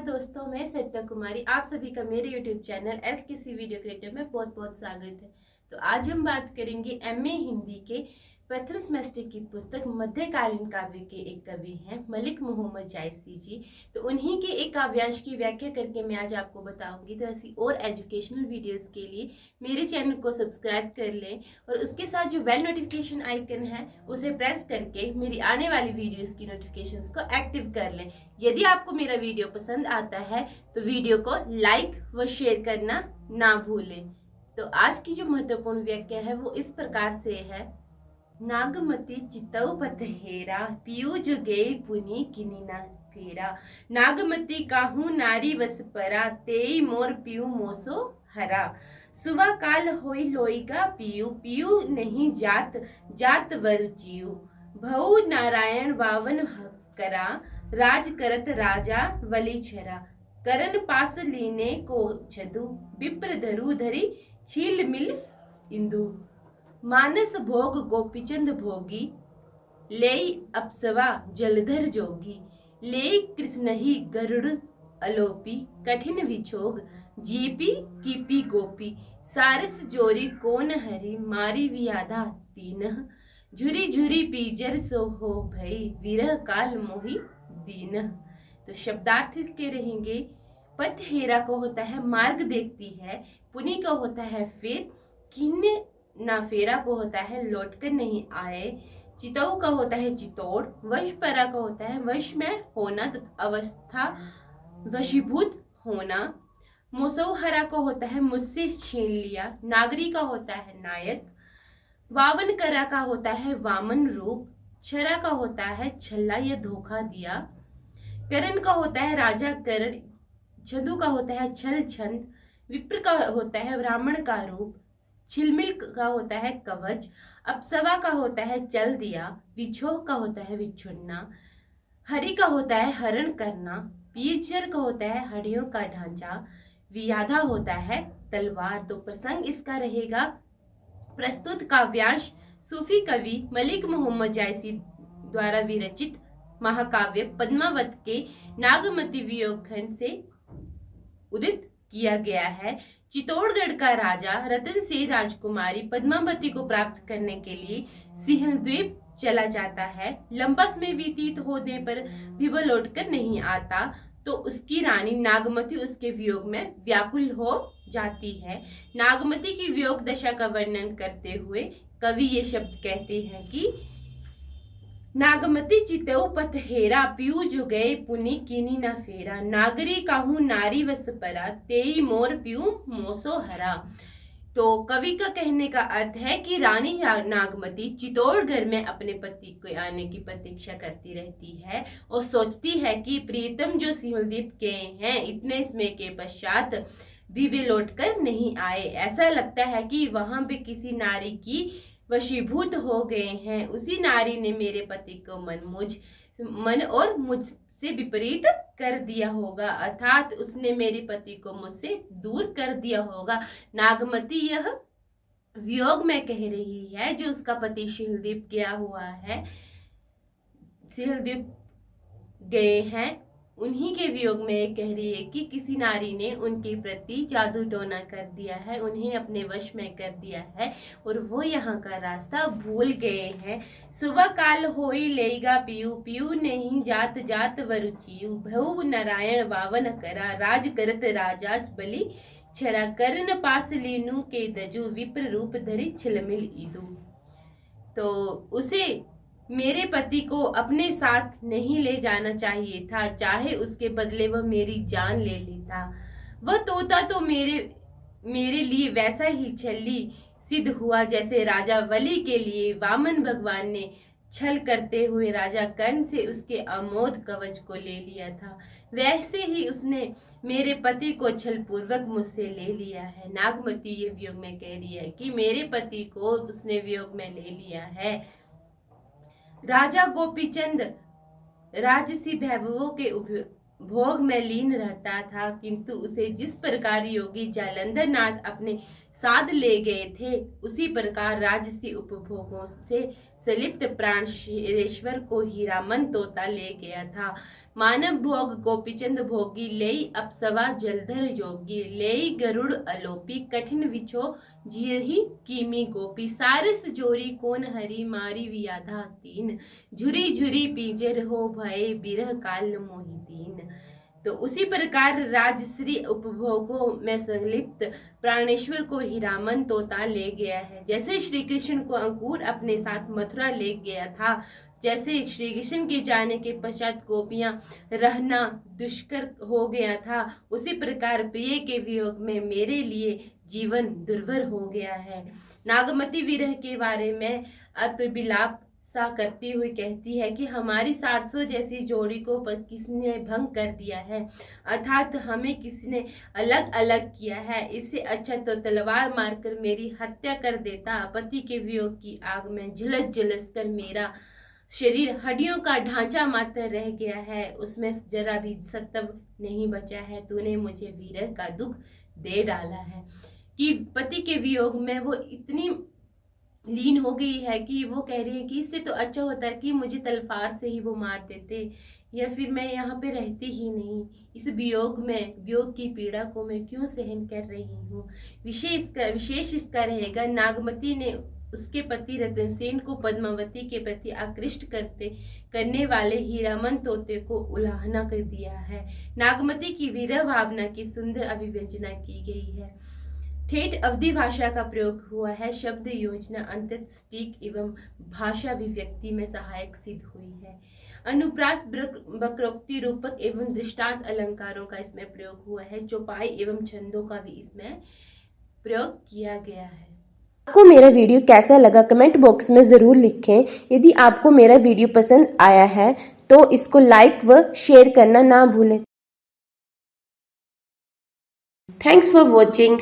दोस्तों, मैं सरिता कुमारी आप सभी का मेरे YouTube channel SKC video creative में बहुत बहुत स्वागत है। तो आज हम बात करेंगे MA हिंदी के प्रथम सेमेस्टर की पुस्तक मध्यकालीन काव्य के एक कवि हैं मलिक मोहम्मद जायसी जी। तो उन्हीं के एक काव्यांश की व्याख्या करके मैं आज आपको बताऊंगी। तो ऐसी और एजुकेशनल वीडियोस के लिए मेरे चैनल को सब्सक्राइब कर लें और उसके साथ जो बेल नोटिफिकेशन आइकन है उसे प्रेस करके मेरी आने वाली वीडियोस की नोटिफिकेशंस को एक्टिव कर लें। यदि आपको मेरा वीडियो पसंद आता है तो वीडियो को लाइक व शेयर करना ना भूलें। तो आज की जो महत्वपूर्ण व्याख्या है वो इस प्रकार से है। नागमती चितौ पथहेरा पियू जो गए पुनि किनी ना फेरा। नागमती काहू नारी वस परा तेई मोर पियू मोसो हरा। सुवा काल होई लोईगा पियू पियू नहीं जात जात वर चियू। भऊ नारायण वावन करा राज करत राजा वली छरा। करन पास लीने को छदु विप्र धरु धरी छील मिल इंदु। मानस भोग गोपीचंद भोगी लेई अप्सवा जलधर जोगी। लेई कृष्ण ही गरुड़ अलोपी कठिन विछोग जीपी कीपी गोपी। सारस जोरी कोन हरि मारी वियाधा तीनह। झुरी झुरी पीजर सो हो भई विरह काल मोहि दीनह। तो शब्दार्थ इसके रहेंगे। पथ हेरा को होता है मार्ग देखती है। पुनि को होता है फिर। किन्ने ना फेरा को होता है लौट कर नहीं आए। चितौ का होता है चितौड़। वश परा का होता है वश में होना तथा अवस्था वशीभूत होना। मुसौहरा को होता है मुझसे छीन लिया। नागरी का होता है नायक। वावन करा का होता है वामन रूप। छरा का होता है छल्ला या धोखा दिया। करण का होता है राजा करण। छदु का होता है छल छंद। विप्र का होता है ब्राह्मण का रूप। छिलमिल का होता है कवच। अप्सवा का होता है चल दिया। विछोह का होता है विछुड़ना। हरि का होता है हरण करना। पीचर का होता है हड्डियों का ढांचा। वियाधा होता है तलवार। तो प्रसंग इसका रहेगा। प्रस्तुत काव्यांश सूफी कवि मलिक मोहम्मद जायसी द्वारा विरचित महाकाव्य पद्मावत के नागमती वियोग खंड से उदित किया गया है। चित्तौड़गढ़ का राजा रतन सेन राजकुमारी पद्मावती को प्राप्त करने के लिए सिंहलद्वीप चला जाता है। लंबा समय व्यतीत होने पर भी वह लौटकर नहीं आता तो उसकी रानी नागमती उसके वियोग में व्याकुल हो जाती है। नागमती की वियोग दशा का वर्णन करते हुए कवि ये शब्द कहते हैं कि नागमती चितौ पथ हेरा पियू जो गए पुनि किनी ना फेरा। नागरी काहू नारी वस परा तेई मोर पियू मोसो हरा। तो कवि का कहने का अर्थ है कि रानी नागमती चित्तौड़गढ़ में अपने पति के आने की प्रतीक्षा करती रहती है और सोचती है कि प्रीतम जो सिंहलद्वीप गए हैं इतने समय के पश्चात भी वे लौटकर नहीं आए। ऐसा लगता है कि वहां भी किसी नारी की वशीभूत हो गए हैं। उसी नारी ने मेरे पति को मन और मुझसे विपरीत कर दिया होगा, अर्थात उसने मेरे पति को मुझसे दूर कर दिया होगा। नागमती यह वियोग में कह रही है जो उसका पति सिंहलद्वीप गया हुआ है, सिंहलद्वीप गए हैं, उन्हीं के वियोग में कह रही है कि किसी नारी ने उनके प्रति जादू टोना कर दिया है, उन्हें अपने वश में कर दिया है और वो यहाँ का रास्ता भूल गए हैं। सुबह काल होई लेगा पियू पियू नहीं जात जात वरुचियु। भऊ नारायण वावन करा राज करत राजा बलि छरा। कर्ण पास लीनु के दजु विप्र रूप धरी छिलमिल ईदु। तो उसे मेरे पति को अपने साथ नहीं ले जाना चाहिए था, चाहे उसके बदले वह मेरी जान ले लेता। वह तोता तो मेरे लिए वैसा ही छली सिद्ध हुआ जैसे राजा वली के लिए वामन भगवान ने छल करते हुए राजा कर्ण से उसके अमोघ कवच को ले लिया था। वैसे ही उसने मेरे पति को छल पूर्वक मुझसे ले लिया है। नागमती ये वियोग में कह रही है कि मेरे पति को उसने वियोग में ले लिया है। राजा गोपीचंद राजसी वैभवों के भोग में लीन रहता था, किंतु उसे जिस प्रकार योगी जालंधर नाथ अपने साथ ले गए थे उसी प्रकार राजसी उपभोगों से सलिप्त प्राणेश्वर को हीरामन तोता ले गया था। मानव भोग गोपीचंद भोगी लेई अप्सवा जलधर जोगी लेई गरुड़ अलोपी कठिन विछो जियहि कीमी गोपी सारस जोरी कोन हरि मारी वियाधा तीन झुरी झुरी पीजर हो भये बिरह काल मोहि दीन। तो उसी प्रकार राजश्री उपभोगों में संलिप्त प्राणेश्वर को हीरामन तोता ले गया है। जैसे श्री कृष्ण को अंकुर अपने साथ मथुरा ले गया था, जैसे श्री कृष्ण के जाने के पश्चात गोपियां रहना दुष्कर हो गया था, उसी प्रकार प्रिय के वियोग में मेरे लिए जीवन दुर्भर हो गया है। नागमती विरह के बारे में अल्पविलाप सा करती हुई कहती है कि हमारी 700 जैसी जोड़ी को किसने भंग कर दिया है, अर्थात हमें किसने अलग अलग किया है। इससे अच्छा तो तलवार मारकर मेरी हत्या कर देता। पति के वियोग की आग में झुलस झुलस कर मेरा शरीर हड्डियों का ढांचा मात्र रह गया है, उसमें जरा भी सत्व नहीं बचा है। तूने मुझे विरह का दुख दे डाला है। कि पति के वियोग में वो इतनी लीन हो गई है कि वो कह रही है कि इससे तो अच्छा होता है कि मुझे तलवार से ही वो मार देते, या फिर मैं यहाँ पे रहती ही नहीं। इस वियोग की पीड़ा को मैं क्यों सहन कर रही हूँ। विशेष इसका रहेगा नागमती ने उसके पति रतनसेन को पद्मावती के प्रति आकृष्ट करने वाले हीरामन तोते को उलाहना कर दिया है। नागमती की विरह भावना की सुंदर अभिव्यंजना की गई है। ठेठ अवधि भाषा का प्रयोग हुआ है। शब्द योजना अंतत सटीक एवं भाषा अभिव्यक्ति में सहायक सिद्ध हुई है। अनुप्रास वक्रोक्ति रूपक एवं दृष्टांत अलंकारों का इसमें प्रयोग हुआ है। चौपाई एवं छंदों का भी इसमें प्रयोग किया गया है। आपको मेरा वीडियो कैसा लगा कमेंट बॉक्स में ज़रूर लिखें। यदि आपको मेरा वीडियो पसंद आया है तो इसको लाइक व शेयर करना ना भूलें। Thanks for watching.